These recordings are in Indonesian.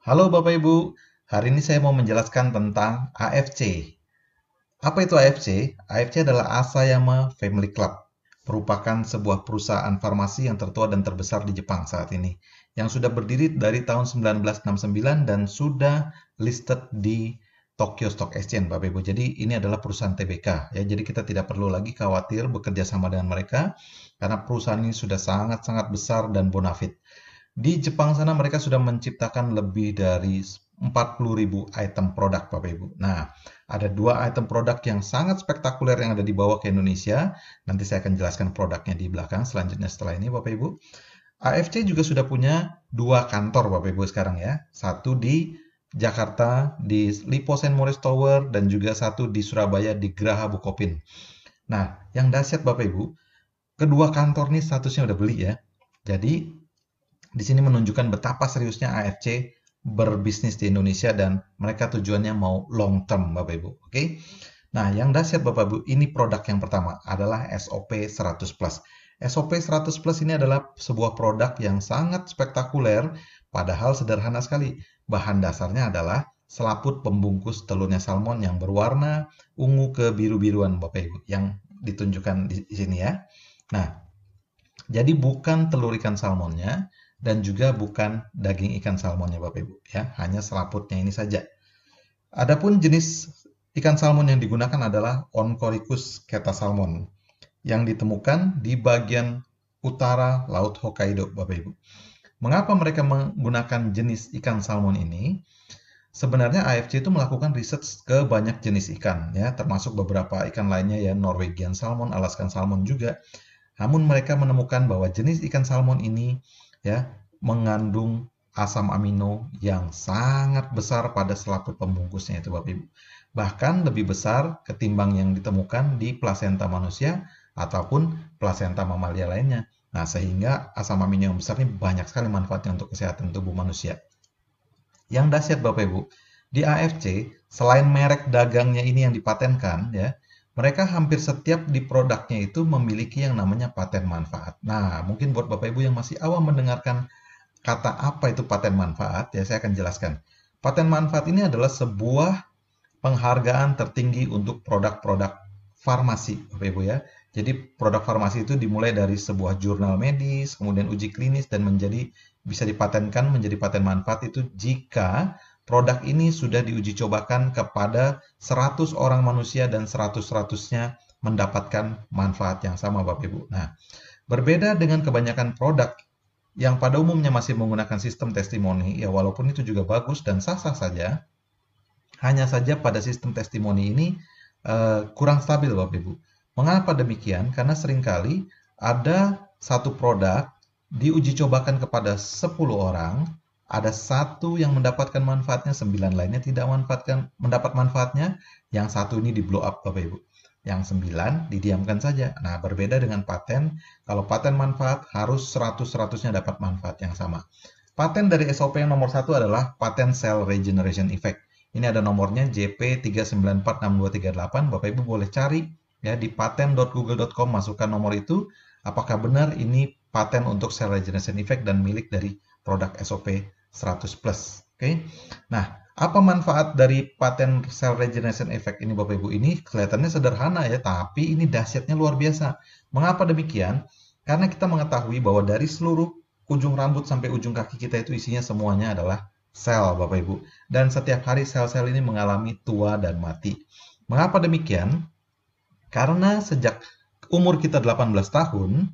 Halo Bapak Ibu, hari ini saya mau menjelaskan tentang AFC. Apa itu AFC? AFC adalah Asayama Family Club, merupakan sebuah perusahaan farmasi yang tertua dan terbesar di Jepang saat ini, yang sudah berdiri dari tahun 1969 dan sudah listed di Tokyo Stock Exchange, Bapak Ibu. Jadi ini adalah perusahaan TBK, ya. Jadi kita tidak perlu lagi khawatir bekerja sama dengan mereka, karena perusahaan ini sudah sangat-sangat besar dan bonafit. Di Jepang sana mereka sudah menciptakan lebih dari 40.000 item produk, Bapak Ibu. Nah, ada dua item produk yang sangat spektakuler yang ada di bawah ke Indonesia. Nanti saya akan jelaskan produknya di belakang selanjutnya setelah ini, Bapak Ibu. AFC juga sudah punya dua kantor, Bapak Ibu, sekarang ya. Satu di Jakarta, di Lipo Saint Maurice Tower, dan juga satu di Surabaya, di Graha Bukopin. Nah, yang dahsyat Bapak Ibu, kedua kantor ini statusnya udah beli ya. Jadi, di sini menunjukkan betapa seriusnya AFC berbisnis di Indonesia dan mereka tujuannya mau long term, Bapak Ibu. Oke. Nah, yang dahsyat Bapak Ibu, ini produk yang pertama adalah SOP 100 Plus. SOP 100 Plus ini adalah sebuah produk yang sangat spektakuler, padahal sederhana sekali. Bahan dasarnya adalah selaput pembungkus telurnya salmon yang berwarna ungu ke biru-biruan, Bapak Ibu, yang ditunjukkan di sini ya. Nah, jadi bukan telur ikan salmonnya dan juga bukan daging ikan salmonnya Bapak Ibu ya, hanya selaputnya ini saja. Adapun jenis ikan salmon yang digunakan adalah Oncoricus keta salmon yang ditemukan di bagian utara Laut Hokkaido Bapak Ibu. Mengapa mereka menggunakan jenis ikan salmon ini? Sebenarnya AFC itu melakukan riset ke banyak jenis ikan ya, termasuk beberapa ikan lainnya ya, Norwegian salmon, Alaskan salmon juga. Namun mereka menemukan bahwa jenis ikan salmon ini ya mengandung asam amino yang sangat besar pada selaput pembungkusnya itu Bapak Ibu. Bahkan lebih besar ketimbang yang ditemukan di plasenta manusia ataupun plasenta mamalia lainnya. Nah, sehingga asam amino yang besar ini banyak sekali manfaatnya untuk kesehatan tubuh manusia. Yang dahsyat Bapak Ibu, di AFC selain merek dagangnya ini yang dipatenkan ya, mereka hampir setiap di produknya itu memiliki yang namanya paten manfaat. Nah, mungkin buat Bapak Ibu yang masih awam mendengarkan kata apa itu paten manfaat, ya saya akan jelaskan. Paten manfaat ini adalah sebuah penghargaan tertinggi untuk produk-produk farmasi, Bapak Ibu ya. Jadi produk farmasi itu dimulai dari sebuah jurnal medis, kemudian uji klinis dan menjadi bisa dipatenkan menjadi paten manfaat itu jika produk ini sudah diuji cobakan kepada 100 orang manusia dan 100-100-nya mendapatkan manfaat yang sama Bapak Ibu. Nah, berbeda dengan kebanyakan produk yang pada umumnya masih menggunakan sistem testimoni, ya walaupun itu juga bagus dan sah-sah saja, hanya saja pada sistem testimoni ini kurang stabil Bapak Ibu. Mengapa demikian? Karena seringkali ada satu produk diuji cobakan kepada 10 orang, ada satu yang mendapatkan manfaatnya, 9 lainnya tidak mendapat manfaatnya, yang satu ini di blow up Bapak Ibu. Yang 9 didiamkan saja. Nah, berbeda dengan paten, kalau paten manfaat harus 100-100-nya dapat manfaat yang sama. Paten dari SOP yang nomor satu adalah paten cell regeneration effect. Ini ada nomornya JP3946238. Bapak Ibu boleh cari ya di paten.google.com, masukkan nomor itu. Apakah benar ini paten untuk cell regeneration effect dan milik dari produk SOP 100 plus. Oke. Nah, apa manfaat dari paten cell regeneration effect ini Bapak Ibu? Ini kelihatannya sederhana ya, tapi ini dahsyatnya luar biasa. Mengapa demikian? Karena kita mengetahui bahwa dari seluruh ujung rambut sampai ujung kaki kita itu isinya semuanya adalah sel Bapak Ibu. Dan setiap hari sel-sel ini mengalami tua dan mati. Mengapa demikian? Karena sejak umur kita 18 tahun,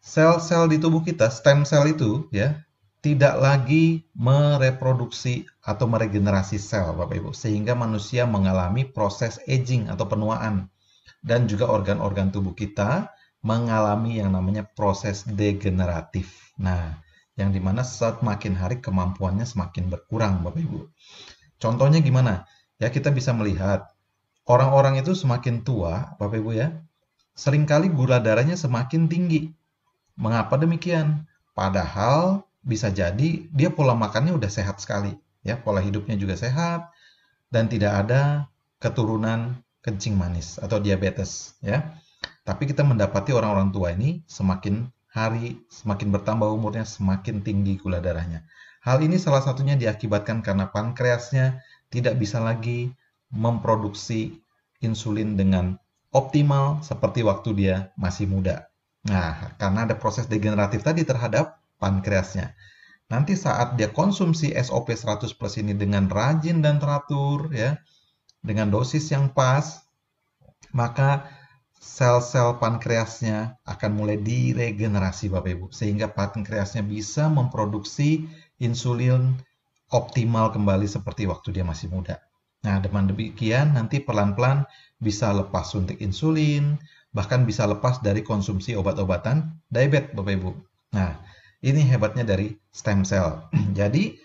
sel-sel di tubuh kita, stem cell itu ya, tidak lagi mereproduksi atau meregenerasi sel Bapak Ibu. Sehingga manusia mengalami proses aging atau penuaan. Dan juga organ-organ tubuh kita mengalami yang namanya proses degeneratif. Nah, yang dimana semakin hari kemampuannya semakin berkurang Bapak Ibu. Contohnya gimana? Ya kita bisa melihat orang-orang itu semakin tua Bapak Ibu ya, seringkali gula darahnya semakin tinggi. Mengapa demikian? Padahal bisa jadi dia pola makannya udah sehat sekali. Ya, pola hidupnya juga sehat dan tidak ada keturunan kencing manis atau diabetes ya. Tapi kita mendapati orang-orang tua ini semakin hari semakin bertambah umurnya, semakin tinggi gula darahnya. Hal ini salah satunya diakibatkan karena pankreasnya tidak bisa lagi memproduksi insulin dengan optimal seperti waktu dia masih muda. Nah, karena ada proses degeneratif tadi terhadap pankreasnya. Nanti saat dia konsumsi SOP 100 plus ini dengan rajin dan teratur ya, dengan dosis yang pas, maka sel-sel pankreasnya akan mulai diregenerasi Bapak Ibu, sehingga pankreasnya bisa memproduksi insulin optimal kembali seperti waktu dia masih muda. Nah, dengan demikian nanti pelan-pelan bisa lepas suntik insulin, bahkan bisa lepas dari konsumsi obat-obatan diabetes Bapak Ibu. Nah, ini hebatnya dari stem cell. Jadi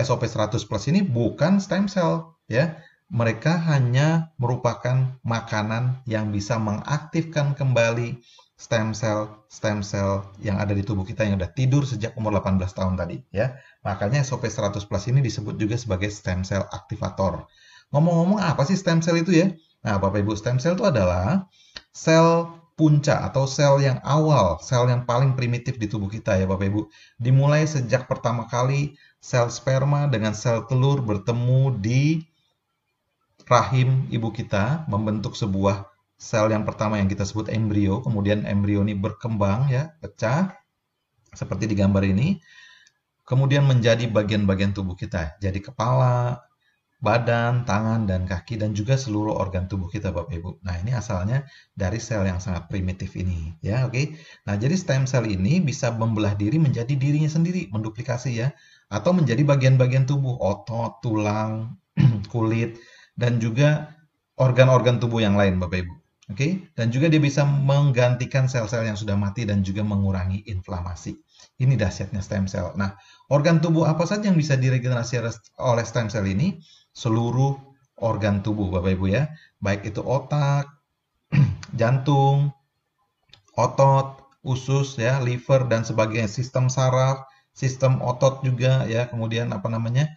SOP 100 plus ini bukan stem cell ya. Mereka hanya merupakan makanan yang bisa mengaktifkan kembali stem cell yang ada di tubuh kita yang sudah tidur sejak umur 18 tahun tadi ya. Makanya SOP 100 plus ini disebut juga sebagai stem cell aktivator. Ngomong-ngomong apa sih stem cell itu ya? Nah, Bapak Ibu, stem cell itu adalah sel punca atau sel yang awal, sel yang paling primitif di tubuh kita ya Bapak Ibu. Dimulai sejak pertama kali sel sperma dengan sel telur bertemu di rahim ibu kita membentuk sebuah sel yang pertama yang kita sebut embrio, kemudian embrio ini berkembang ya, pecah seperti di gambar ini, kemudian menjadi bagian-bagian tubuh kita, jadi kepala, badan, tangan, dan kaki, dan juga seluruh organ tubuh kita Bapak Ibu. Nah, ini asalnya dari sel yang sangat primitif ini, ya, oke. Nah, jadi stem cell ini bisa membelah diri menjadi dirinya sendiri, menduplikasi ya, atau menjadi bagian-bagian tubuh, otot, tulang, kulit, dan juga organ-organ tubuh yang lain Bapak Ibu. Oke, dan juga dia bisa menggantikan sel-sel yang sudah mati dan juga mengurangi inflamasi. Ini dahsyatnya stem cell. Nah, organ tubuh apa saja yang bisa diregenerasi oleh stem cell ini? Seluruh organ tubuh Bapak Ibu ya. Baik itu otak, jantung, otot, usus ya, liver dan sebagainya, sistem saraf, sistem otot juga ya, kemudian apa namanya?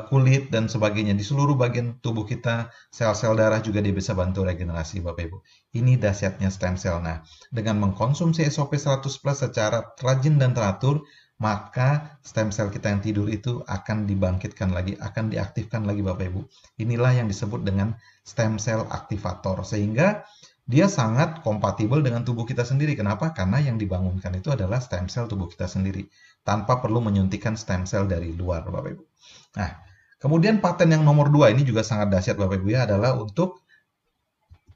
Kulit dan sebagainya. Di seluruh bagian tubuh kita, sel-sel darah juga dia bisa bantu regenerasi Bapak Ibu. Ini dahsyatnya stem cell. Nah, dengan mengkonsumsi SOP 100 plus secara rajin dan teratur, maka stem cell kita yang tidur itu akan dibangkitkan lagi, akan diaktifkan lagi Bapak Ibu. Inilah yang disebut dengan stem cell aktivator. Sehingga dia sangat kompatibel dengan tubuh kita sendiri. Kenapa? Karena yang dibangunkan itu adalah stem cell tubuh kita sendiri. Tanpa perlu menyuntikkan stem cell dari luar Bapak Ibu. Nah, kemudian paten yang nomor 2 ini juga sangat dahsyat Bapak Ibu ya, adalah untuk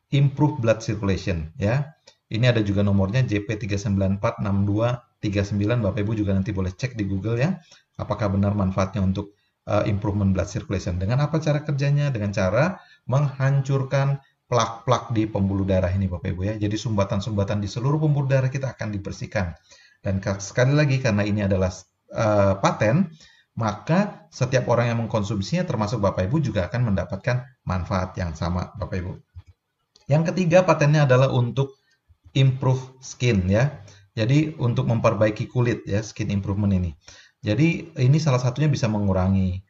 improve blood circulation ya. Ini ada juga nomornya JP3946239. Bapak Ibu juga nanti boleh cek di Google ya, apakah benar manfaatnya untuk improvement blood circulation. Dengan apa cara kerjanya? Dengan cara menghancurkan plak-plak di pembuluh darah ini Bapak Ibu ya. Jadi sumbatan-sumbatan di seluruh pembuluh darah kita akan dibersihkan. Dan sekali lagi karena ini adalah paten, maka setiap orang yang mengkonsumsinya termasuk Bapak Ibu juga akan mendapatkan manfaat yang sama Bapak Ibu. Yang ketiga patennya adalah untuk improve skin ya. Jadi untuk memperbaiki kulit ya, skin improvement ini. Jadi ini salah satunya bisa mengurangi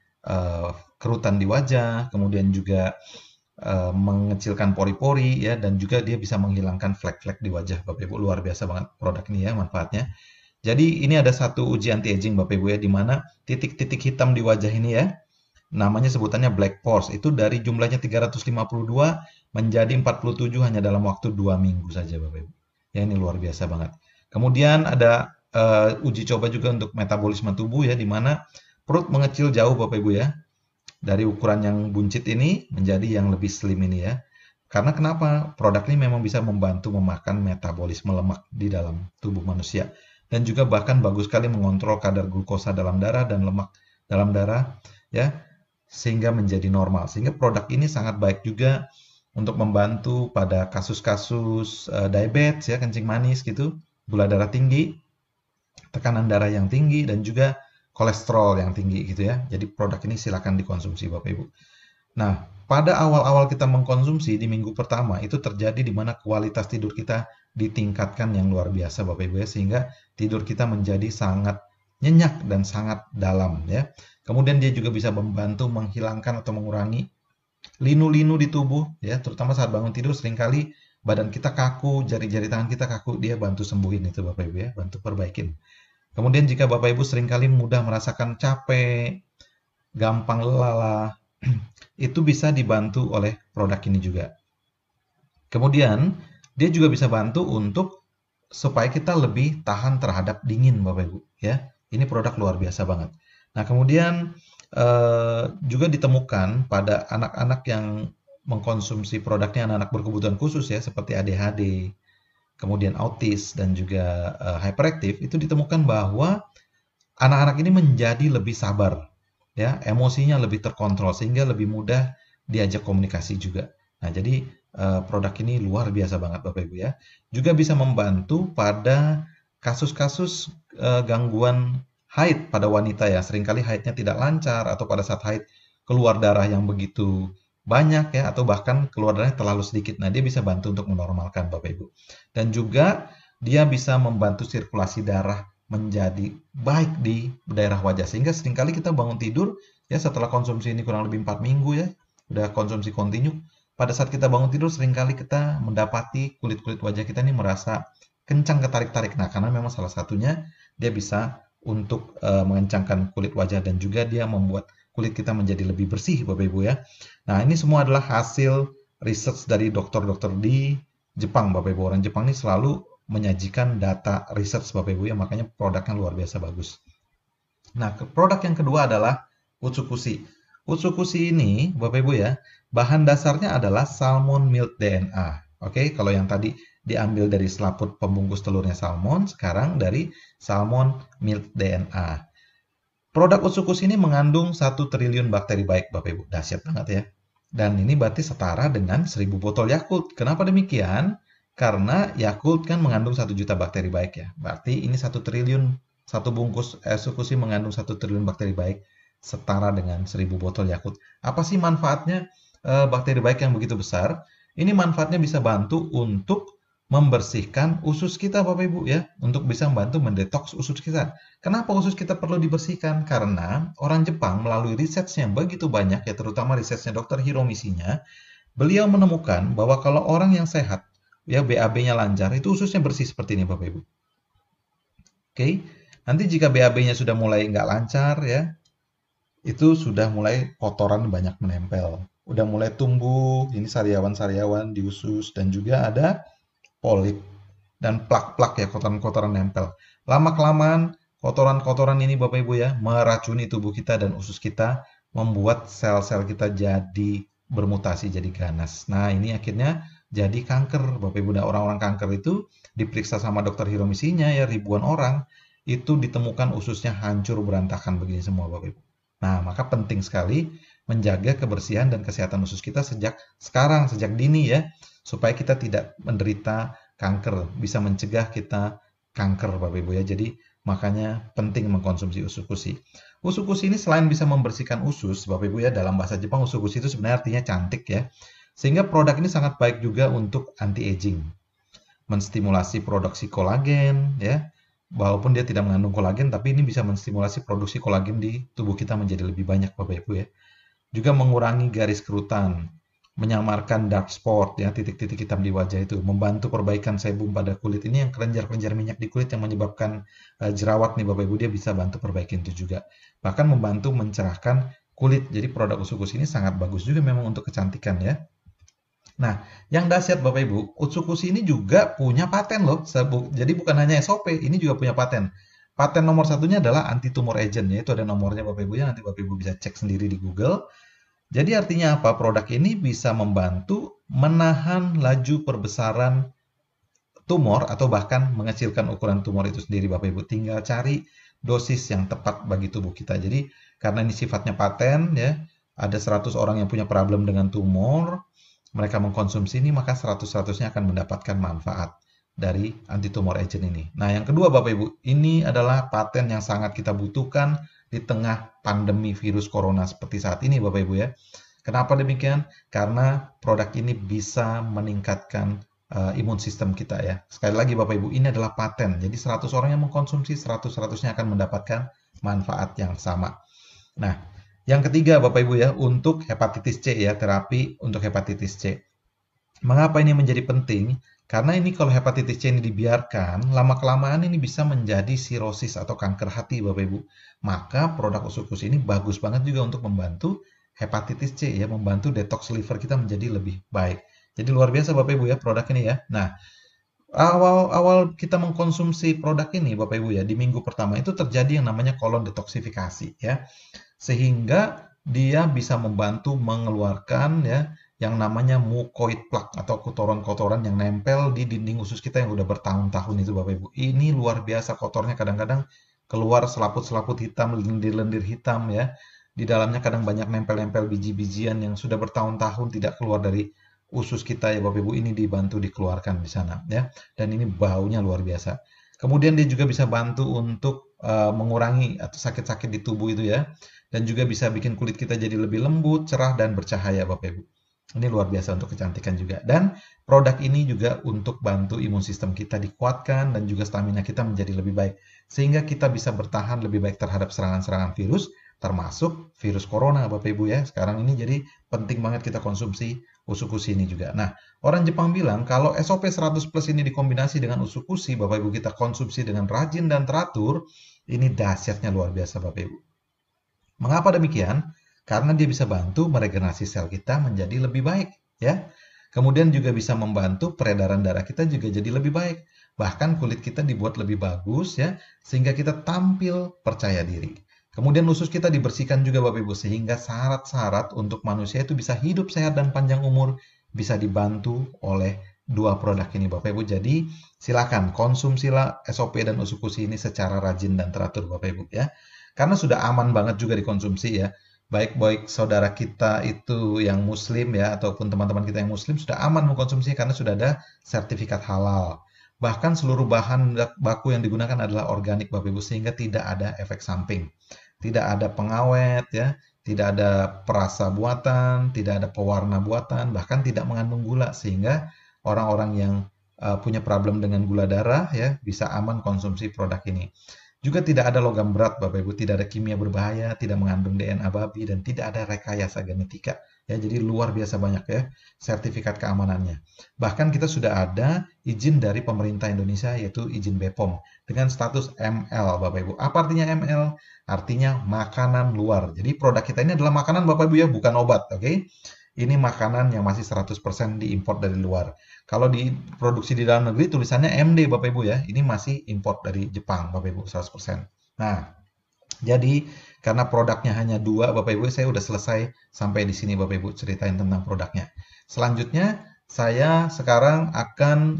kerutan di wajah, kemudian juga mengecilkan pori-pori ya, dan juga dia bisa menghilangkan flek-flek di wajah Bapak Ibu. Luar biasa banget produk ini ya manfaatnya. Jadi ini ada satu uji anti-aging Bapak Ibu ya, di mana titik-titik hitam di wajah ini ya, namanya sebutannya black pores, itu dari jumlahnya 352 menjadi 47 hanya dalam waktu 2 minggu saja Bapak Ibu. Ya ini luar biasa banget. Kemudian ada uji coba juga untuk metabolisme tubuh ya, di mana perut mengecil jauh Bapak Ibu ya, dari ukuran yang buncit ini menjadi yang lebih slim ini ya. Karena kenapa? Produk ini memang bisa membantu memakan metabolisme lemak di dalam tubuh manusia. Dan juga bahkan bagus sekali mengontrol kadar glukosa dalam darah dan lemak dalam darah ya, sehingga menjadi normal. Sehingga produk ini sangat baik juga untuk membantu pada kasus-kasus diabetes ya, kencing manis gitu, gula darah tinggi, tekanan darah yang tinggi, dan juga kolesterol yang tinggi gitu ya. Jadi produk ini silakan dikonsumsi Bapak Ibu. Nah, pada awal-awal kita mengkonsumsi di minggu pertama itu terjadi di mana kualitas tidur kita ditingkatkan yang luar biasa Bapak Ibu ya, sehingga tidur kita menjadi sangat nyenyak dan sangat dalam ya. Kemudian dia juga bisa membantu menghilangkan atau mengurangi linu-linu di tubuh ya, terutama saat bangun tidur seringkali badan kita kaku, jari-jari tangan kita kaku, dia bantu sembuhin itu Bapak Ibu ya, bantu perbaikin. Kemudian jika Bapak Ibu seringkali mudah merasakan capek, gampang lelah, itu bisa dibantu oleh produk ini juga. Kemudian, dia juga bisa bantu untuk supaya kita lebih tahan terhadap dingin, Bapak Ibu, ya. Ini produk luar biasa banget. Nah, kemudian juga ditemukan pada anak-anak yang mengkonsumsi produknya, anak-anak berkebutuhan khusus ya, seperti ADHD, kemudian autis dan juga hyperactive, itu ditemukan bahwa anak-anak ini menjadi lebih sabar, ya, emosinya lebih terkontrol sehingga lebih mudah diajak komunikasi juga. Nah, jadi produk ini luar biasa banget Bapak Ibu ya. Juga bisa membantu pada kasus-kasus gangguan haid pada wanita ya. Seringkali haidnya tidak lancar atau pada saat haid keluar darah yang begitu banyak ya atau bahkan keluar darahnya terlalu sedikit. Nah, dia bisa bantu untuk menormalkan Bapak Ibu. Dan juga dia bisa membantu sirkulasi darah menjadi baik di daerah wajah sehingga seringkali kita bangun tidur ya setelah konsumsi ini kurang lebih 4 minggu ya udah konsumsi kontinu pada saat kita bangun tidur seringkali kita mendapati kulit-kulit wajah kita ini merasa kencang ketarik-tarik. Nah, karena memang salah satunya dia bisa untuk mengencangkan kulit wajah dan juga dia membuat kulit kita menjadi lebih bersih Bapak Ibu ya. Nah, ini semua adalah hasil research dari dokter-dokter di Jepang Bapak Ibu. Orang Jepang ini selalu menyajikan data research Bapak Ibu ya, makanya produknya luar biasa bagus. Nah, produk yang kedua adalah Utsukushi. Utsukushi ini Bapak Ibu ya, bahan dasarnya adalah salmon milk DNA. Oke, kalau yang tadi diambil dari selaput pembungkus telurnya salmon, sekarang dari salmon milk DNA. Produk Utsukushi ini mengandung 1 triliun bakteri baik Bapak Ibu. Dahsyat banget ya. Dan ini berarti setara dengan 1000 botol Yakult. Kenapa demikian? Karena Yakult kan mengandung 1 juta bakteri baik ya. Berarti ini 1 triliun, satu bungkus Utsukushi mengandung 1 triliun bakteri baik setara dengan 1000 botol Yakult. Apa sih manfaatnya bakteri baik yang begitu besar? Ini manfaatnya bisa bantu untuk membersihkan usus kita Bapak Ibu ya, untuk bisa membantu mendetoks usus kita. Kenapa usus kita perlu dibersihkan? Karena orang Jepang melalui risetnya yang begitu banyak ya, terutama risetnya Dr. Hiromisinya, beliau menemukan bahwa kalau orang yang sehat ya BAB-nya lancar, itu ususnya bersih seperti ini Bapak Ibu. Oke, nanti jika BAB-nya sudah mulai nggak lancar ya, itu sudah mulai kotoran banyak menempel. Udah mulai tumbuh ini sariawan-sariawan di usus dan juga ada polip dan plak-plak ya, kotoran-kotoran nempel. Lama-kelamaan kotoran-kotoran ini Bapak Ibu ya meracuni tubuh kita dan usus kita, membuat sel-sel kita jadi bermutasi jadi ganas. Nah, ini akhirnya jadi kanker Bapak Ibu. Dan orang-orang kanker itu diperiksa sama dokter Hiromisinya ya, ribuan orang itu ditemukan ususnya hancur berantakan begini semua Bapak Ibu. Nah, maka penting sekali menjaga kebersihan dan kesehatan usus kita sejak sekarang, sejak dini ya, supaya kita tidak menderita kanker, bisa mencegah kita kanker Bapak Ibu ya. Jadi makanya penting mengkonsumsi usukushi. Usukushi ini selain bisa membersihkan usus Bapak Ibu ya, dalam bahasa Jepang usukushi itu sebenarnya artinya cantik ya. Sehingga produk ini sangat baik juga untuk anti-aging. Menstimulasi produksi kolagen ya. Walaupun dia tidak mengandung kolagen, tapi ini bisa menstimulasi produksi kolagen di tubuh kita menjadi lebih banyak Bapak Ibu ya. Juga mengurangi garis kerutan, menyamarkan dark spot ya, titik-titik hitam di wajah itu, membantu perbaikan sebum pada kulit ini yang kelenjar-kelenjar minyak di kulit yang menyebabkan jerawat nih Bapak Ibu, dia bisa bantu perbaikin itu juga. Bahkan membantu mencerahkan kulit. Jadi produk Utsukushi ini sangat bagus juga memang untuk kecantikan ya. Nah, yang dahsyat Bapak Ibu, Utsukushi ini juga punya paten loh. Jadi bukan hanya SOP, ini juga punya paten. Paten nomor satunya adalah anti tumor agent, yaitu ada nomornya Bapak Ibu ya, nanti Bapak Ibu bisa cek sendiri di Google. Jadi artinya apa? Produk ini bisa membantu menahan laju perbesaran tumor atau bahkan mengecilkan ukuran tumor itu sendiri Bapak Ibu. Tinggal cari dosis yang tepat bagi tubuh kita. Jadi karena ini sifatnya paten ya, ada 100 orang yang punya problem dengan tumor, mereka mengkonsumsi ini maka 100-100-nya akan mendapatkan manfaat dari anti tumor agent ini. Nah, yang kedua Bapak Ibu, ini adalah paten yang sangat kita butuhkan di tengah pandemi virus corona seperti saat ini Bapak Ibu ya. Kenapa demikian? Karena produk ini bisa meningkatkan imun sistem kita ya. Sekali lagi Bapak Ibu, ini adalah paten. Jadi 100 orang yang mengkonsumsi 100-100-nya akan mendapatkan manfaat yang sama. Nah, yang ketiga Bapak Ibu ya, untuk hepatitis C ya, terapi untuk hepatitis C. Mengapa ini menjadi penting? Karena ini kalau hepatitis C ini dibiarkan, lama-kelamaan ini bisa menjadi sirosis atau kanker hati, Bapak Ibu. Maka produk usus ini bagus banget juga untuk membantu hepatitis C ya, membantu detox liver kita menjadi lebih baik. Jadi luar biasa Bapak Ibu ya produk ini ya. Nah, awal-awal kita mengkonsumsi produk ini Bapak Ibu ya, di minggu pertama itu terjadi yang namanya kolon detoksifikasi ya. Sehingga dia bisa membantu mengeluarkan ya yang namanya mucoid plaque atau kotoran-kotoran yang nempel di dinding usus kita yang udah bertahun-tahun itu Bapak Ibu. Ini luar biasa kotornya, kadang-kadang keluar selaput-selaput hitam, lendir-lendir hitam ya. Di dalamnya kadang banyak nempel-nempel biji-bijian yang sudah bertahun-tahun tidak keluar dari usus kita ya Bapak Ibu. Ini dibantu dikeluarkan di sana ya. Dan ini baunya luar biasa. Kemudian dia juga bisa bantu untuk mengurangi atau sakit-sakit di tubuh itu ya. Dan juga bisa bikin kulit kita jadi lebih lembut, cerah, dan bercahaya Bapak Ibu. Ini luar biasa untuk kecantikan juga. Dan produk ini juga untuk bantu imun sistem kita dikuatkan dan juga stamina kita menjadi lebih baik. Sehingga kita bisa bertahan lebih baik terhadap serangan-serangan virus, termasuk virus corona Bapak Ibu ya. Sekarang ini jadi penting banget kita konsumsi usukusi ini juga. Nah, orang Jepang bilang kalau SOP 100 plus ini dikombinasi dengan usukusi, Bapak Ibu kita konsumsi dengan rajin dan teratur, ini dahsyatnya luar biasa Bapak Ibu. Mengapa demikian? Karena dia bisa bantu meregenerasi sel kita menjadi lebih baik, ya. Kemudian juga bisa membantu peredaran darah kita juga jadi lebih baik. Bahkan kulit kita dibuat lebih bagus ya, sehingga kita tampil percaya diri. Kemudian usus kita dibersihkan juga Bapak Ibu sehingga syarat-syarat untuk manusia itu bisa hidup sehat dan panjang umur bisa dibantu oleh dua produk ini Bapak Ibu. Jadi silakan konsumsilah SOP dan usukusi ini secara rajin dan teratur Bapak Ibu ya. Karena sudah aman banget juga dikonsumsi ya. Baik-baik saudara kita itu yang muslim ya, ataupun teman-teman kita yang muslim sudah aman mengkonsumsi karena sudah ada sertifikat halal. Bahkan seluruh bahan baku yang digunakan adalah organik Bapak Ibu, sehingga tidak ada efek samping. Tidak ada pengawet ya, tidak ada perasa buatan, tidak ada pewarna buatan, bahkan tidak mengandung gula, sehingga orang-orang yang punya problem dengan gula darah ya bisa aman konsumsi produk ini. Juga tidak ada logam berat Bapak Ibu, tidak ada kimia berbahaya, tidak mengandung DNA babi, dan tidak ada rekayasa genetika. Ya, jadi luar biasa banyak ya sertifikat keamanannya. Bahkan kita sudah ada izin dari pemerintah Indonesia yaitu izin BPOM dengan status ML Bapak Ibu. Apa artinya ML? Artinya makanan luar. Jadi produk kita ini adalah makanan Bapak Ibu ya, bukan obat, oke? Ini makanan yang masih 100% diimpor dari luar. Kalau diproduksi di dalam negeri tulisannya MD Bapak Ibu ya. Ini masih import dari Jepang Bapak Ibu 100%. Nah, jadi karena produknya hanya dua Bapak Ibu, saya udah selesai sampai di sini Bapak Ibu ceritain tentang produknya. Selanjutnya saya sekarang akan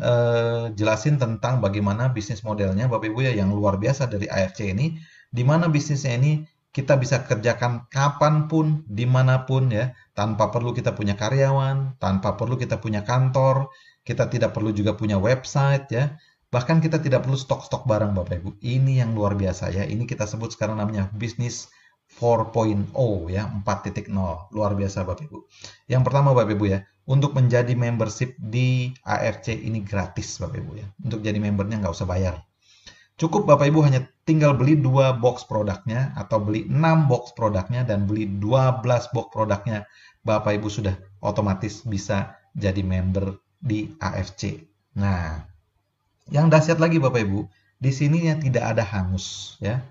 jelasin tentang bagaimana bisnis modelnya Bapak Ibu ya yang luar biasa dari AFC ini. Di mana bisnisnya ini kita bisa kerjakan kapanpun, dimanapun ya, tanpa perlu kita punya karyawan, tanpa perlu kita punya kantor, kita tidak perlu juga punya website ya. Bahkan kita tidak perlu stok-stok barang Bapak Ibu. Ini yang luar biasa ya. Ini kita sebut sekarang namanya bisnis 4.0 ya, 4.0. Luar biasa Bapak Ibu. Yang pertama Bapak Ibu ya, untuk menjadi membership di AFC ini gratis Bapak Ibu ya. Untuk jadi membernya nggak usah bayar. Cukup Bapak Ibu hanya tinggal beli 2 box produknya atau beli 6 box produknya dan beli 12 box produknya. Bapak Ibu sudah otomatis bisa jadi member di AFC. Nah, yang dahsyat lagi Bapak Ibu, di sini yang tidak ada hangus ya.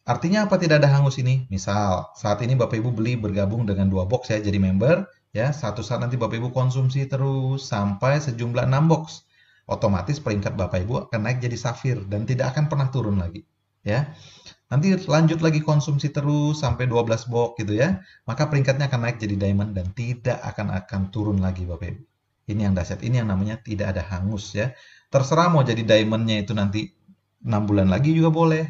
Artinya apa tidak ada hangus ini? Misal, saat ini Bapak Ibu beli bergabung dengan 2 box ya jadi member ya. Satu saat nanti Bapak Ibu konsumsi terus sampai sejumlah 6 box. Otomatis peringkat Bapak Ibu akan naik jadi safir dan tidak akan pernah turun lagi ya. Nanti lanjut lagi konsumsi terus sampai 12 box gitu ya. Maka peringkatnya akan naik jadi diamond dan tidak akan turun lagi Bapak Ibu. Ini yang dahsyat, ini yang namanya tidak ada hangus ya. Terserah mau jadi diamondnya itu nanti 6 bulan lagi juga boleh,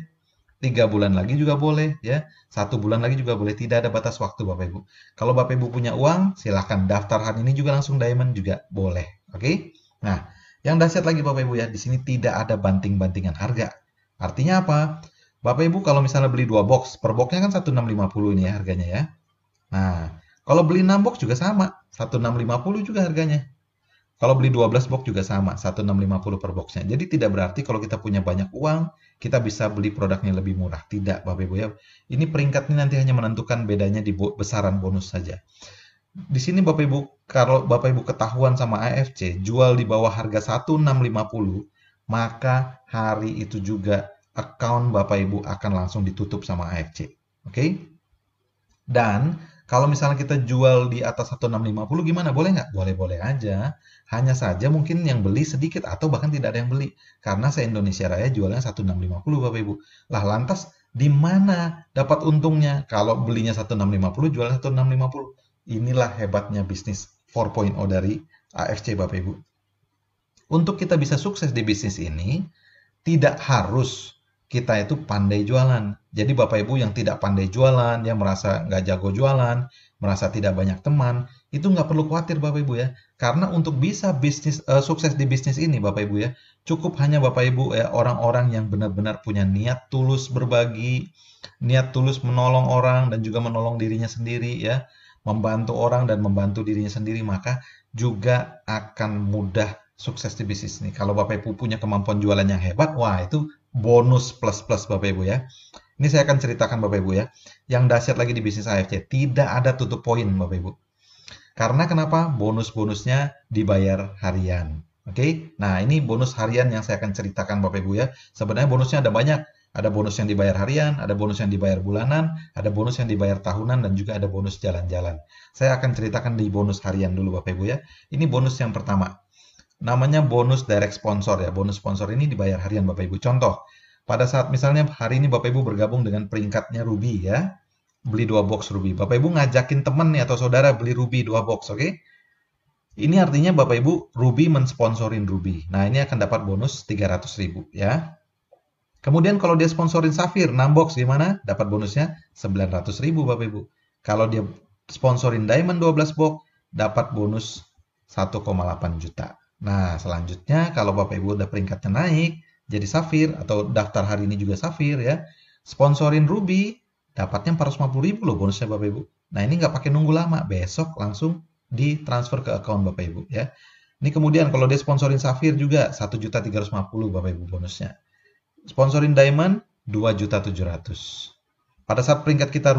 3 bulan lagi juga boleh ya, 1 bulan lagi juga boleh, tidak ada batas waktu Bapak Ibu. Kalau Bapak Ibu punya uang, silahkan daftar hari ini juga langsung diamond juga boleh. Oke? Nah, yang dahsyat lagi Bapak Ibu ya, di sini tidak ada banting-bantingan harga. Artinya apa? Bapak Ibu kalau misalnya beli 2 box, per boxnya kan 1650 ini ya harganya ya. Nah, kalau beli 6 box juga sama, 1650 juga harganya. Kalau beli 12 box juga sama, 1650 per boxnya. Jadi tidak berarti kalau kita punya banyak uang, kita bisa beli produknya lebih murah. Tidak, Bapak Ibu ya. Ini peringkatnya nanti hanya menentukan bedanya di besaran bonus saja. Di sini Bapak Ibu, kalau Bapak Ibu ketahuan sama AFC jual di bawah harga 1650, maka hari itu juga account Bapak Ibu akan langsung ditutup sama AFC. Oke? Dan kalau misalnya kita jual di atas 1650 gimana? Boleh nggak? Boleh-boleh aja. Hanya saja mungkin yang beli sedikit atau bahkan tidak ada yang beli. Karena se-Indonesia Raya jualnya 1650 Bapak Ibu. Lah lantas di mana dapat untungnya? Kalau belinya 1650 jualnya 1650. Inilah hebatnya bisnis 4.0 dari AFC Bapak Ibu. Untuk kita bisa sukses di bisnis ini, tidak harus kita itu pandai jualan. Jadi Bapak Ibu yang tidak pandai jualan, yang merasa nggak jago jualan, merasa tidak banyak teman, itu nggak perlu khawatir Bapak Ibu ya. Karena untuk bisa sukses di bisnis ini Bapak Ibu ya, cukup hanya Bapak Ibu ya orang-orang yang benar-benar punya niat tulus berbagi, niat tulus menolong orang dan juga menolong dirinya sendiri ya, membantu orang dan membantu dirinya sendiri, maka juga akan mudah sukses di bisnis ini. Kalau Bapak Ibu punya kemampuan jualan yang hebat, wah itu bonus plus-plus Bapak Ibu ya. Ini saya akan ceritakan Bapak Ibu ya. Yang dahsyat lagi di bisnis AFC, tidak ada tutup poin Bapak Ibu. Karena kenapa? Bonus-bonusnya dibayar harian. Oke, nah ini bonus harian yang saya akan ceritakan Bapak Ibu ya. Sebenarnya bonusnya ada banyak. Ada bonus yang dibayar harian, ada bonus yang dibayar bulanan, ada bonus yang dibayar tahunan, dan juga ada bonus jalan-jalan. Saya akan ceritakan di bonus harian dulu Bapak Ibu ya. Ini bonus yang pertama. Namanya bonus direct sponsor ya. Bonus sponsor ini dibayar harian Bapak Ibu. Contoh, pada saat misalnya hari ini Bapak Ibu bergabung dengan peringkatnya Ruby ya. Beli 2 box Ruby. Bapak Ibu ngajakin teman nih atau saudara beli Ruby 2 box, oke? Ini artinya Bapak Ibu Ruby mensponsorin Ruby. Nah, ini akan dapat bonus 300.000 ya. Kemudian kalau dia sponsorin Safir 6 box gimana? Dapat bonusnya 900.000 Bapak Ibu. Kalau dia sponsorin Diamond 12 box, dapat bonus 1,8 juta. Nah, selanjutnya kalau Bapak Ibu udah peringkatnya naik, jadi Safir atau daftar hari ini juga Safir ya, sponsorin Ruby, dapatnya 450.000 loh bonusnya Bapak Ibu. Nah, ini nggak pakai nunggu lama, besok langsung ditransfer ke account Bapak Ibu ya. Ini kemudian kalau dia sponsorin Safir juga 1.350 Bapak Ibu bonusnya. Sponsorin Diamond 2.700. Pada saat peringkat kita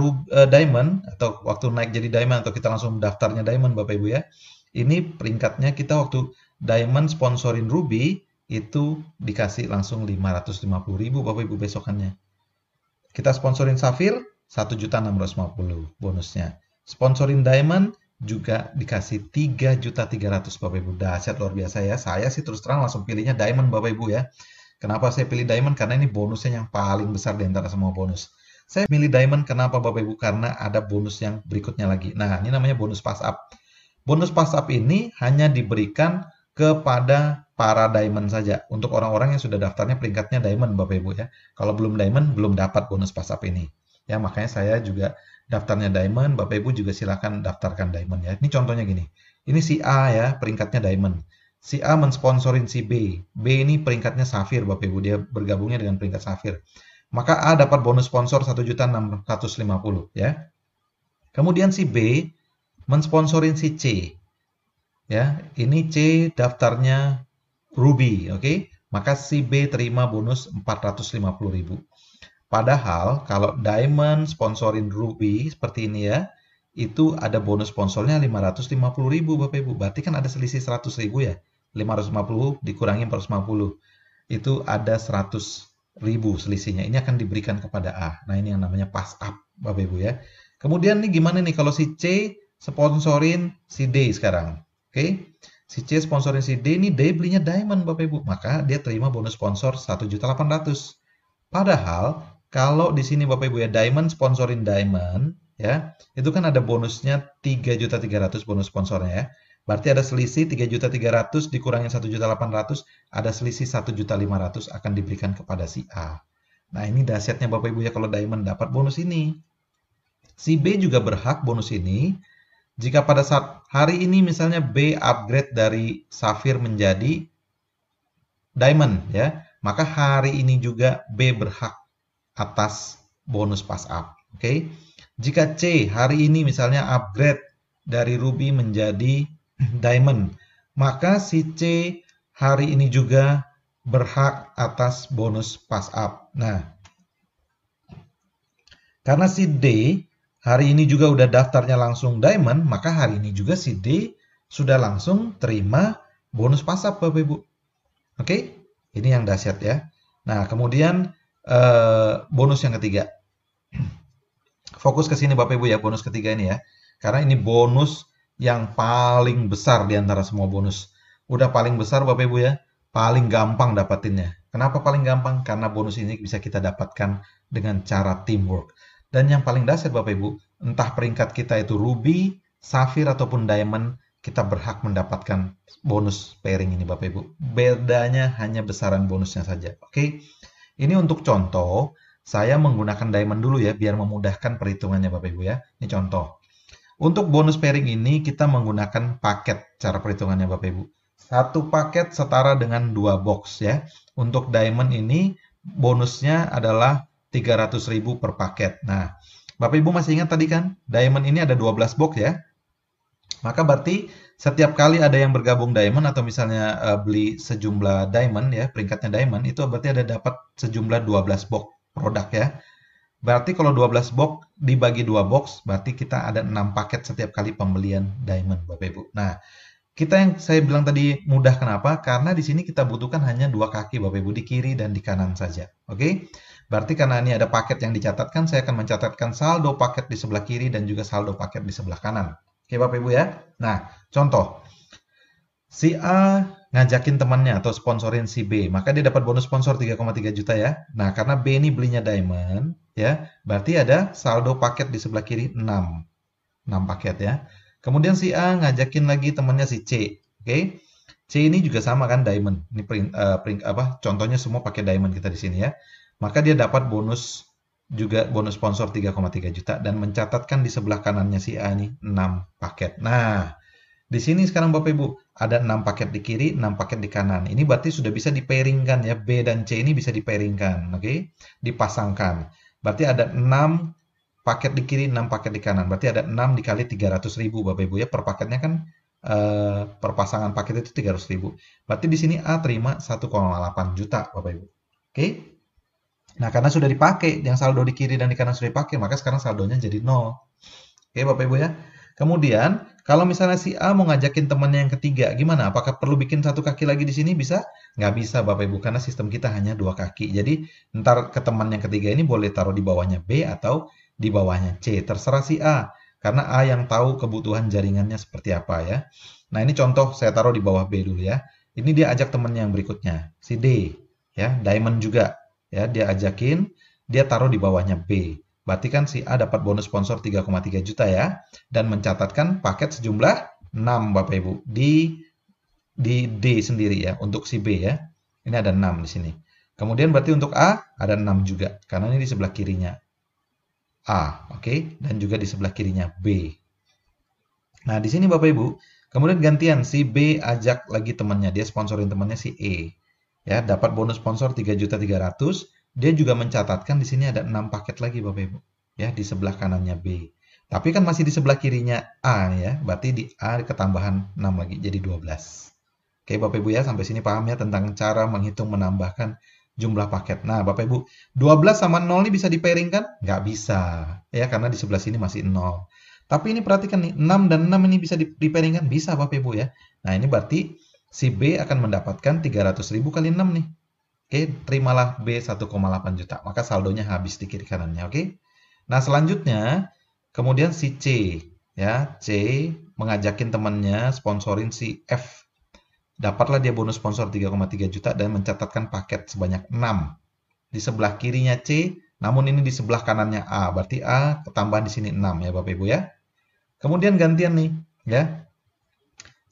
Diamond atau waktu naik jadi Diamond atau kita langsung daftarnya Diamond Bapak Ibu ya. Ini peringkatnya kita waktu Diamond sponsorin Ruby itu dikasih langsung 550.000 Bapak Ibu besokannya. Kita sponsorin Safir 1.650 bonusnya. Sponsorin Diamond juga dikasih 3.300 Bapak Ibu. Dahsyat luar biasa ya. Saya sih terus terang langsung pilihnya Diamond Bapak Ibu ya. Kenapa saya pilih Diamond? Karena ini bonusnya yang paling besar di antara semua bonus. Saya pilih Diamond kenapa Bapak Ibu? Karena ada bonus yang berikutnya lagi. Nah, ini namanya bonus pass up. Bonus pass up ini hanya diberikan kepada para Diamond saja. Untuk orang-orang yang sudah daftarnya peringkatnya Diamond Bapak Ibu ya. Kalau belum Diamond, belum dapat bonus pass up ini. Ya, makanya saya juga daftarnya Diamond. Bapak Ibu juga silakan daftarkan Diamond ya. Ini contohnya gini. Ini si A ya, peringkatnya Diamond. Si A mensponsorin si B. B ini peringkatnya Safir Bapak Ibu. Dia bergabungnya dengan peringkat Safir. Maka A dapat bonus sponsor 1.650 ya. Kemudian si B mensponsorin si C. Ya, ini C daftarnya Ruby, oke? Maka si B terima bonus 450.000. Padahal kalau Diamond sponsorin Ruby seperti ini ya, itu ada bonus sponsornya 550.000 Bapak Ibu. Berarti kan ada selisih 100.000 ya. 550 dikurangi 450. Itu ada 100.000 selisihnya. Ini akan diberikan kepada A. Nah, ini yang namanya pass up Bapak Ibu ya. Kemudian nih gimana nih kalau si C sponsorin si D sekarang. Oke. Si C sponsorin si D, ini D belinya Diamond Bapak Ibu. Maka dia terima bonus sponsor 1.800.000. Padahal kalau di sini Bapak Ibu ya Diamond sponsorin Diamond ya, itu kan ada bonusnya 3.300.000 bonus sponsornya ya. Berarti ada selisih 3.300.000 dikurangi 1.800.000, ada selisih 1.500.000 akan diberikan kepada si A. Nah, ini dahsyatnya Bapak Ibu ya kalau Diamond dapat bonus ini. Si B juga berhak bonus ini jika pada saat hari ini misalnya B upgrade dari Safir menjadi Diamond ya, maka hari ini juga B berhak atas bonus pass up. Oke. Jika C hari ini misalnya upgrade dari Ruby menjadi Diamond, maka si C hari ini juga berhak atas bonus pass up. Nah, karena si D hari ini juga udah daftarnya langsung diamond, maka hari ini juga si D sudah langsung terima bonus pasap Bapak Ibu. Oke, ini yang dahsyat ya. Nah, kemudian bonus yang ketiga. Fokus ke sini Bapak Ibu ya, bonus ketiga ini ya. Karena ini bonus yang paling besar di antara semua bonus. Udah paling besar Bapak Ibu ya, paling gampang dapatinnya. Kenapa paling gampang? Karena bonus ini bisa kita dapatkan dengan cara teamwork. Dan yang paling dasar Bapak Ibu, entah peringkat kita itu ruby, safir ataupun diamond, kita berhak mendapatkan bonus pairing ini Bapak Ibu. Bedanya hanya besaran bonusnya saja. Oke. Ini untuk contoh, saya menggunakan diamond dulu ya, biar memudahkan perhitungannya Bapak Ibu ya. Ini contoh. Untuk bonus pairing ini kita menggunakan paket cara perhitungannya Bapak Ibu. Satu paket setara dengan 2 box ya. Untuk diamond ini bonusnya adalah 300.000 per paket. Nah, Bapak Ibu masih ingat tadi kan? Diamond ini ada 12 box ya. Maka berarti setiap kali ada yang bergabung diamond atau misalnya beli sejumlah diamond ya, peringkatnya diamond, itu berarti ada dapat sejumlah 12 box produk ya. Berarti kalau 12 box dibagi 2 box, berarti kita ada 6 paket setiap kali pembelian diamond Bapak Ibu. Nah, kita yang saya bilang tadi mudah kenapa? Karena di sini kita butuhkan hanya 2 kaki Bapak Ibu, di kiri dan di kanan saja. Oke? Berarti karena ini ada paket yang dicatatkan, saya akan mencatatkan saldo paket di sebelah kiri dan juga saldo paket di sebelah kanan. Oke Bapak Ibu ya. Nah, contoh. Si A ngajakin temannya atau sponsorin si B, maka dia dapat bonus sponsor 3,3 juta ya. Nah, karena B ini belinya diamond, ya, berarti ada saldo paket di sebelah kiri 6. 6 paket ya. Kemudian si A ngajakin lagi temannya si C. Oke. C ini juga sama kan diamond. Ini contohnya semua pakai diamond kita di sini ya. Maka dia dapat bonus juga bonus sponsor 3,3 juta dan mencatatkan di sebelah kanannya si A ini 6 paket. Nah, di sini sekarang Bapak Ibu, ada 6 paket di kiri, 6 paket di kanan. Ini berarti sudah bisa dipairingkan ya. B dan C ini bisa dipairingkan, oke? Dipasangkan. Berarti ada 6 paket di kiri, 6 paket di kanan. Berarti ada 6 dikali 300.000 Bapak Ibu ya. Per paketnya kan per pasangan paket itu 300.000. Berarti di sini A terima 1,8 juta Bapak Ibu. Oke? Nah, karena sudah dipakai, yang saldo di kiri dan di kanan sudah dipakai, maka sekarang saldonya jadi 0. Oke, Bapak Ibu ya. Kemudian, kalau misalnya si A mau ngajakin temannya yang ketiga, gimana? Apakah perlu bikin satu kaki lagi di sini? Bisa? Nggak bisa, Bapak Ibu, karena sistem kita hanya 2 kaki. Jadi, ntar ke teman yang ketiga ini boleh taruh di bawahnya B atau di bawahnya C. Terserah si A, karena A yang tahu kebutuhan jaringannya seperti apa ya. Nah, ini contoh saya taruh di bawah B dulu ya. Ini dia ajak temannya yang berikutnya, si D. Ya, Diamond juga. Ya, dia ajakin, dia taruh di bawahnya B. Berarti kan si A dapat bonus sponsor 3,3 juta ya. Dan mencatatkan paket sejumlah 6 Bapak Ibu. Di D sendiri ya. Untuk si B ya. Ini ada 6 di sini. Kemudian berarti untuk A ada 6 juga. Karena ini di sebelah kirinya A. Oke. Dan juga di sebelah kirinya B. Nah di sini Bapak Ibu. Kemudian gantian si B ajak lagi temannya. Dia sponsorin temannya si E. Ya, dapat bonus sponsor 3.300.000. Dia juga mencatatkan di sini ada 6 paket lagi Bapak Ibu. Ya, di sebelah kanannya B. Tapi kan masih di sebelah kirinya A ya. Berarti di A ketambahan 6 lagi jadi 12. Oke Bapak Ibu ya, sampai sini paham ya tentang cara menghitung menambahkan jumlah paket. Nah, Bapak Ibu, 12 sama 0 ini bisa dipairingkan? Nggak bisa. Ya, karena di sebelah sini masih 0. Tapi ini perhatikan nih, 6 dan 6 ini bisa dipairingkan? Bisa Bapak Ibu ya. Nah, ini berarti si B akan mendapatkan 300.000 kali 6 nih. Oke, terimalah B 1,8 juta. Maka saldonya habis di kiri kanannya, oke? Nah, selanjutnya kemudian si C, ya, C mengajakin temannya sponsorin si F. Dapatlah dia bonus sponsor 3,3 juta dan mencatatkan paket sebanyak 6. Di sebelah kirinya C, namun ini di sebelah kanannya A. Berarti A ketambahan di sini 6 ya, Bapak Ibu ya. Kemudian gantian nih, ya.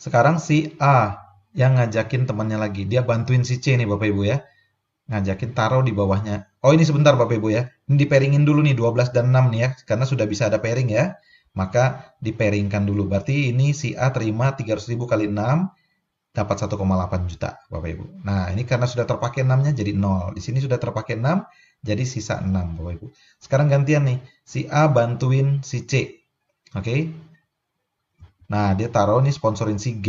Sekarang si A yang ngajakin temannya lagi. Dia bantuin si C nih Bapak Ibu ya. Ngajakin taruh di bawahnya. Oh ini sebentar Bapak Ibu ya. Ini dipairingin dulu nih 12 dan 6 nih ya. Karena sudah bisa ada pairing ya. Maka dipairingkan dulu. Berarti ini si A terima 300.000 kali 6. Dapat 1,8 juta Bapak Ibu. Nah ini karena sudah terpakai 6-nya jadi 0. Di sini sudah terpakai 6. Jadi sisa 6 Bapak Ibu. Sekarang gantian nih. Si A bantuin si C. Oke. Nah dia taruh nih sponsorin si G.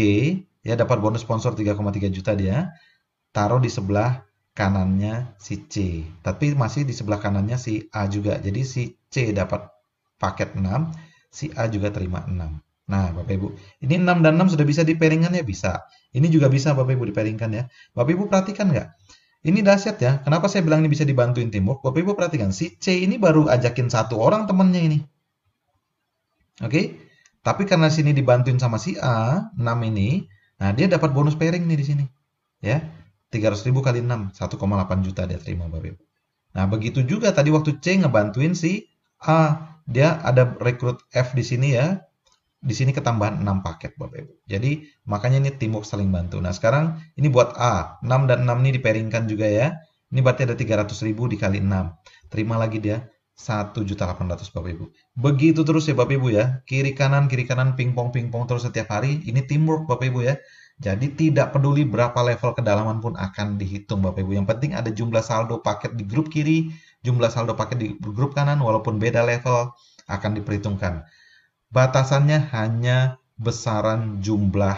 Ya dapat bonus sponsor 3,3 juta dia. Taruh di sebelah kanannya si C. Tapi masih di sebelah kanannya si A juga. Jadi si C dapat paket 6, si A juga terima 6. Nah, Bapak Ibu, ini 6 dan 6 sudah bisa di-pairingkan ya? Bisa. Ini juga bisa Bapak Ibu di-pairingkan ya. Bapak Ibu perhatikan nggak? Ini dahsyat ya. Kenapa saya bilang ini bisa dibantuin teamwork? Bapak Ibu perhatikan, si C ini baru ajakin satu orang temannya ini. Oke? Tapi karena sini dibantuin sama si A, 6 ini, nah dia dapat bonus pairing nih di sini. Ya, 300.000 kali 6, 1,8 juta dia terima Bapak Ibu. Nah, begitu juga tadi waktu C ngebantuin si A, dia ada rekrut F di sini ya. Di sini ketambahan 6 paket Bapak Ibu. Jadi makanya ini teamwork saling bantu. Nah sekarang ini buat A, 6 dan 6 ini dipairingkan juga ya. Ini berarti ada 300.000 dikali 6. Terima lagi dia 1.800.000 Bapak Ibu. Begitu terus ya Bapak Ibu ya. Kiri kanan pingpong terus setiap hari. Ini teamwork Bapak Ibu ya. Jadi tidak peduli berapa level kedalaman pun akan dihitung Bapak Ibu. Yang penting ada jumlah saldo paket di grup kiri, jumlah saldo paket di grup kanan walaupun beda level akan diperhitungkan. Batasannya hanya besaran jumlah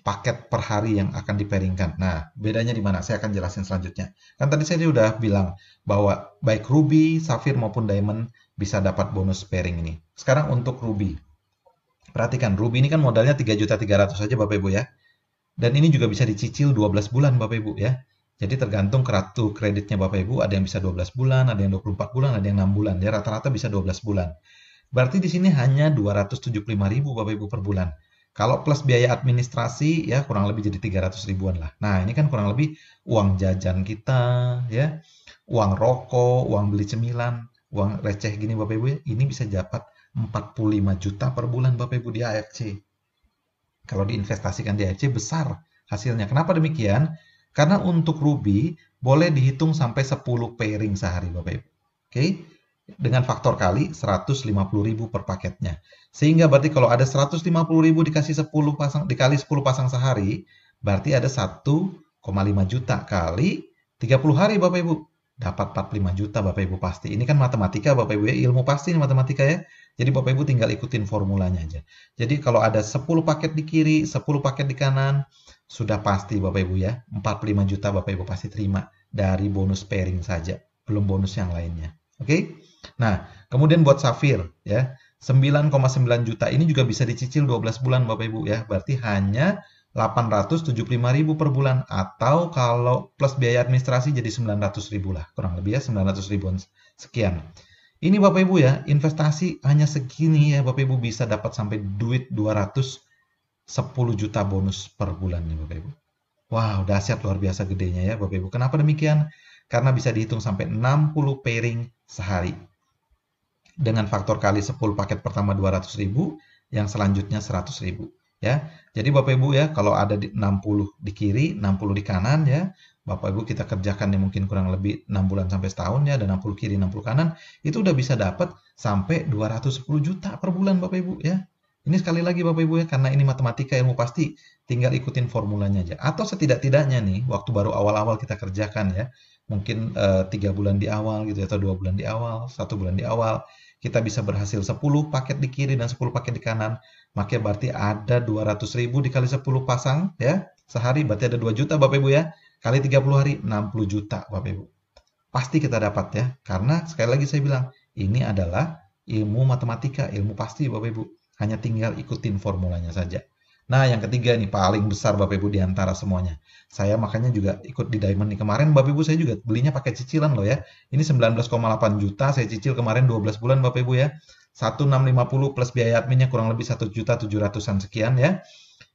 paket per hari yang akan dipairingkan. Nah, bedanya di mana? Saya akan jelasin selanjutnya. Kan tadi saya sudah bilang bahwa baik Ruby, Sapphire maupun Diamond bisa dapat bonus pairing ini. Sekarang untuk Ruby. Perhatikan, Ruby ini kan modalnya 3.300.000 saja Bapak Ibu ya. Dan ini juga bisa dicicil 12 bulan Bapak Ibu ya. Jadi tergantung kartu kreditnya Bapak Ibu, ada yang bisa 12 bulan, ada yang 24 bulan, ada yang 6 bulan. Ya rata-rata bisa 12 bulan. Berarti di sini hanya 275.000 Bapak Ibu per bulan. Kalau plus biaya administrasi ya kurang lebih jadi 300 ribuan lah. Nah, ini kan kurang lebih uang jajan kita ya, uang rokok, uang beli cemilan, uang receh gini Bapak Ibu ya. Ini bisa dapat 45 juta per bulan Bapak Ibu di AFC. Kalau diinvestasikan di AFC besar hasilnya. Kenapa demikian? Karena untuk Ruby boleh dihitung sampai 10 pairing sehari Bapak Ibu. Oke? Dengan faktor kali 150.000 per paketnya. Sehingga berarti kalau ada 150.000 dikasih 10 pasang dikali 10 pasang sehari, berarti ada 1,5 juta kali 30 hari Bapak Ibu. Dapat 45 juta Bapak Ibu pasti. Ini kan matematika Bapak Ibu ya, ilmu pasti ini matematika ya. Jadi Bapak Ibu tinggal ikutin formulanya aja. Jadi kalau ada 10 paket di kiri, 10 paket di kanan, sudah pasti Bapak Ibu ya, 45 juta Bapak Ibu pasti terima dari bonus pairing saja, belum bonus yang lainnya. Oke? Nah, kemudian buat Sapphire ya, 9,9 juta ini juga bisa dicicil 12 bulan Bapak Ibu ya. Berarti hanya 875.000 per bulan atau kalau plus biaya administrasi jadi 900.000 lah, kurang lebih ya 900 ribuan sekian. Ini Bapak Ibu ya, investasi hanya segini ya Bapak Ibu bisa dapat sampai duit 210 juta bonus per bulan nih Bapak Ibu. Wow, dahsyat luar biasa gedenya ya Bapak Ibu. Kenapa demikian? Karena bisa dihitung sampai 60 pairing sehari. Dengan faktor kali 10 paket pertama 200.000, yang selanjutnya 100.000 ya. Jadi Bapak Ibu ya, kalau ada 60 di kiri, 60 di kanan ya, Bapak Ibu kita kerjakan yang mungkin kurang lebih 6 bulan sampai setahun ya, dan 60 kiri 60 kanan, itu udah bisa dapat sampai 210 juta per bulan Bapak Ibu ya. Ini sekali lagi Bapak Ibu ya, karena ini matematika ilmu pasti, tinggal ikutin formulanya aja. Atau setidak-tidaknya nih, waktu baru awal-awal kita kerjakan ya, mungkin 3 bulan di awal gitu atau 2 bulan di awal, 1 bulan di awal, kita bisa berhasil 10 paket di kiri dan 10 paket di kanan, maka berarti ada 200.000 dikali 10 pasang ya, sehari berarti ada 2 juta Bapak Ibu ya, kali 30 hari 60 juta Bapak Ibu. Pasti kita dapat ya, karena sekali lagi saya bilang, ini adalah ilmu matematika, ilmu pasti Bapak Ibu. Hanya tinggal ikutin formulanya saja. Nah, yang ketiga nih paling besar Bapak Ibu di antara semuanya. Saya makanya juga ikut di Diamond nih kemarin Bapak Ibu, saya juga belinya pakai cicilan loh ya. Ini 19,8 juta saya cicil kemarin 12 bulan Bapak Ibu ya. 1.650 plus biaya adminnya kurang lebih 1.700.000-an sekian ya.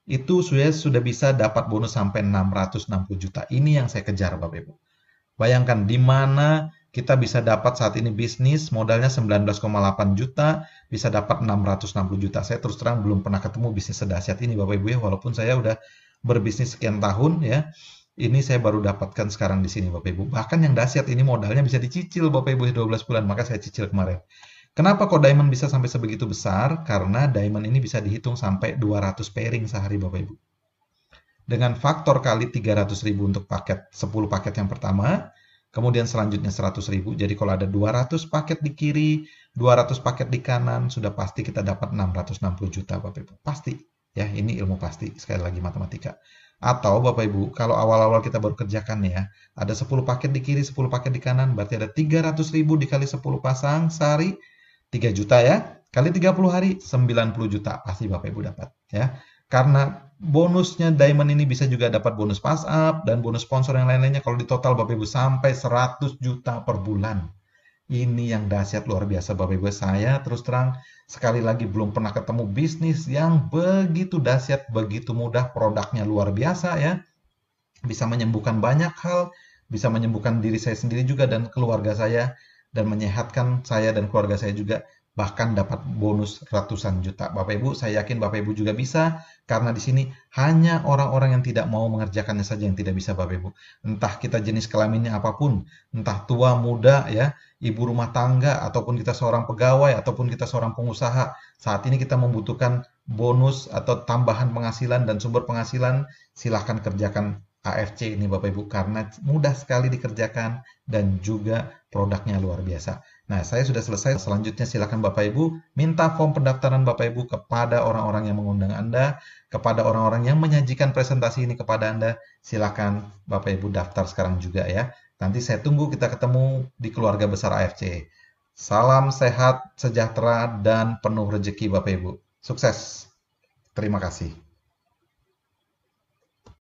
Itu sudah bisa dapat bonus sampai 660 juta. Ini yang saya kejar Bapak Ibu. Bayangkan di mana kita bisa dapat saat ini bisnis modalnya 19,8 juta, bisa dapat 660 juta. Saya terus terang belum pernah ketemu bisnis sedahsyat ini Bapak Ibu ya, walaupun saya udah berbisnis sekian tahun ya. Ini saya baru dapatkan sekarang di sini Bapak Ibu. Bahkan yang dahsyat ini modalnya bisa dicicil Bapak Ibu 12 bulan, maka saya cicil kemarin. Kenapa kok Diamond bisa sampai sebegitu besar? Karena Diamond ini bisa dihitung sampai 200 pairing sehari Bapak Ibu. Dengan faktor kali 300.000 untuk paket 10 paket yang pertama, kemudian selanjutnya 100.000. Jadi kalau ada 200 paket di kiri, 200 paket di kanan, sudah pasti kita dapat 660 juta Bapak Ibu. Pasti. Ya, ini ilmu pasti. Sekali lagi matematika. Atau Bapak Ibu, kalau awal-awal kita baru kerjakan ya, ada 10 paket di kiri, 10 paket di kanan, berarti ada 300.000 dikali 10 pasang sehari, 3 juta ya, kali 30 hari 90 juta pasti Bapak Ibu dapat ya. Karena bonusnya Diamond ini bisa juga dapat bonus pass up dan bonus sponsor yang lain-lainnya. Kalau di total Bapak Ibu sampai 100 juta per bulan. Ini yang dahsyat luar biasa Bapak Ibu. Saya terus terang sekali lagi belum pernah ketemu bisnis yang begitu dahsyat, begitu mudah, produknya luar biasa ya. Bisa menyembuhkan banyak hal, bisa menyembuhkan diri saya sendiri juga dan keluarga saya, dan menyehatkan saya dan keluarga saya juga, bahkan dapat bonus ratusan juta. Bapak Ibu, saya yakin Bapak Ibu juga bisa, karena di sini hanya orang-orang yang tidak mau mengerjakannya saja yang tidak bisa Bapak Ibu. Entah kita jenis kelaminnya apapun, entah tua, muda, ya, ibu rumah tangga, ataupun kita seorang pegawai, ataupun kita seorang pengusaha. Saat ini kita membutuhkan bonus atau tambahan penghasilan dan sumber penghasilan, silahkan kerjakan AFC ini Bapak Ibu karena mudah sekali dikerjakan dan juga produknya luar biasa. Nah, saya sudah selesai. Selanjutnya silakan Bapak Ibu minta form pendaftaran Bapak Ibu kepada orang-orang yang mengundang Anda, kepada orang-orang yang menyajikan presentasi ini kepada Anda. Silakan Bapak Ibu daftar sekarang juga ya. Nanti saya tunggu kita ketemu di keluarga besar AFC. Salam sehat, sejahtera, dan penuh rezeki Bapak Ibu. Sukses. Terima kasih.